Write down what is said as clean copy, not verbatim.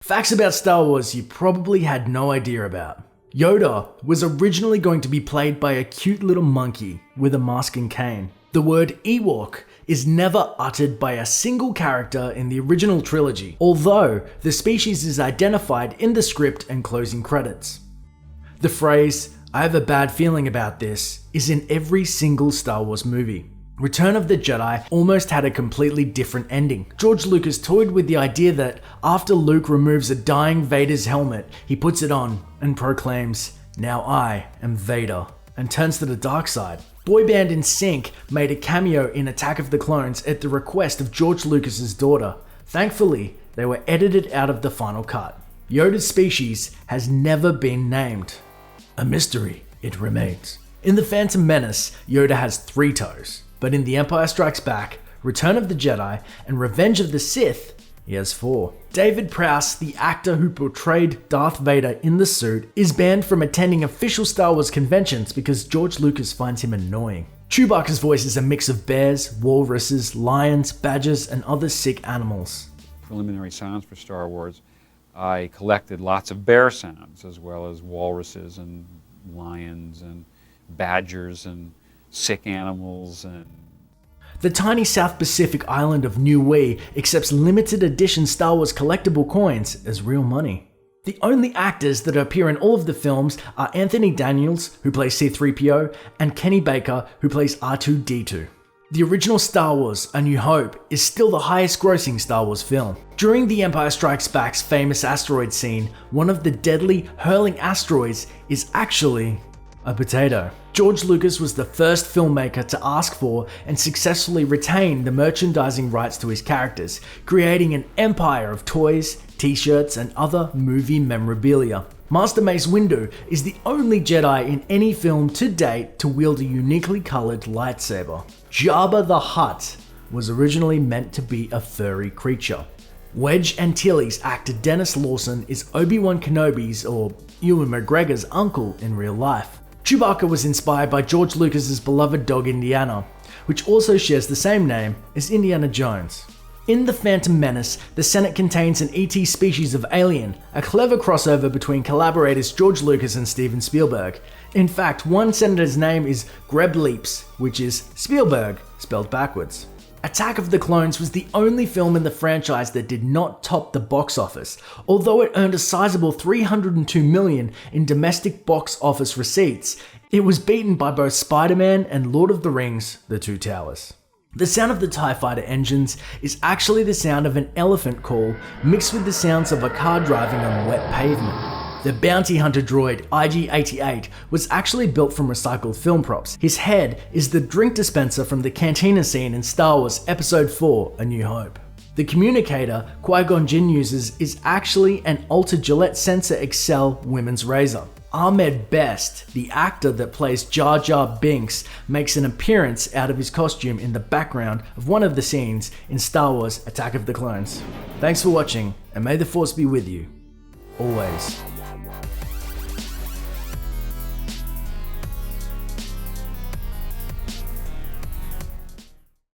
Facts about Star Wars you probably had no idea about. Yoda was originally going to be played by a cute little monkey with a mask and cane. The word Ewok is never uttered by a single character in the original trilogy, although the species is identified in the script and closing credits. The phrase, "I have a bad feeling about this," is in every single Star Wars movie. Return of the Jedi almost had a completely different ending. George Lucas toyed with the idea that after Luke removes a dying Vader's helmet, he puts it on and proclaims, "Now I am Vader," and turns to the dark side. Boy band NSYNC made a cameo in Attack of the Clones at the request of George Lucas's daughter. Thankfully, they were edited out of the final cut. Yoda's species has never been named. A mystery it remains. In The Phantom Menace, Yoda has 3 toes. But in The Empire Strikes Back, Return of the Jedi, and Revenge of the Sith, he has 4. David Prowse, the actor who portrayed Darth Vader in the suit, is banned from attending official Star Wars conventions because George Lucas finds him annoying. Chewbacca's voice is a mix of bears, walruses, lions, badgers, and other sick animals. Preliminary sounds for Star Wars, I collected lots of bear sounds as well as walruses and lions and badgers and sick animals. And the tiny South Pacific island of Niue accepts limited edition Star Wars collectible coins as real money. The only actors that appear in all of the films are Anthony Daniels, who plays C-3PO, and Kenny Baker, who plays R2-D2. The original Star Wars, A New Hope, is still the highest grossing Star Wars film. During The Empire Strikes Back's famous asteroid scene, one of the deadly hurling asteroids is actually a potato. George Lucas was the first filmmaker to ask for and successfully retain the merchandising rights to his characters, creating an empire of toys, t-shirts, and other movie memorabilia. Master Mace Windu is the only Jedi in any film to date to wield a uniquely colored lightsaber. Jabba the Hutt was originally meant to be a furry creature. Wedge Antilles actor Dennis Lawson is Obi-Wan Kenobi's or Ewan McGregor's uncle in real life. Chewbacca was inspired by George Lucas's beloved dog Indiana, which also shares the same name as Indiana Jones. In The Phantom Menace, the Senate contains an ET species of alien, a clever crossover between collaborators George Lucas and Steven Spielberg. In fact, one senator's name is Greb Leaps, which is Spielberg, spelled backwards. Attack of the Clones was the only film in the franchise that did not top the box office, although it earned a sizable $302 million in domestic box office receipts. It was beaten by both Spider-Man and Lord of the Rings: The Two Towers. The sound of the TIE Fighter engines is actually the sound of an elephant call mixed with the sounds of a car driving on wet pavement. The bounty hunter droid IG-88 was actually built from recycled film props. His head is the drink dispenser from the cantina scene in Star Wars Episode 4: A New Hope. The communicator Qui-Gon Jinn uses is actually an altered Gillette Sensor XL women's razor. Ahmed Best, the actor that plays Jar Jar Binks, makes an appearance out of his costume in the background of one of the scenes in Star Wars Attack of the Clones. Thanks for watching, and may the Force be with you. Always.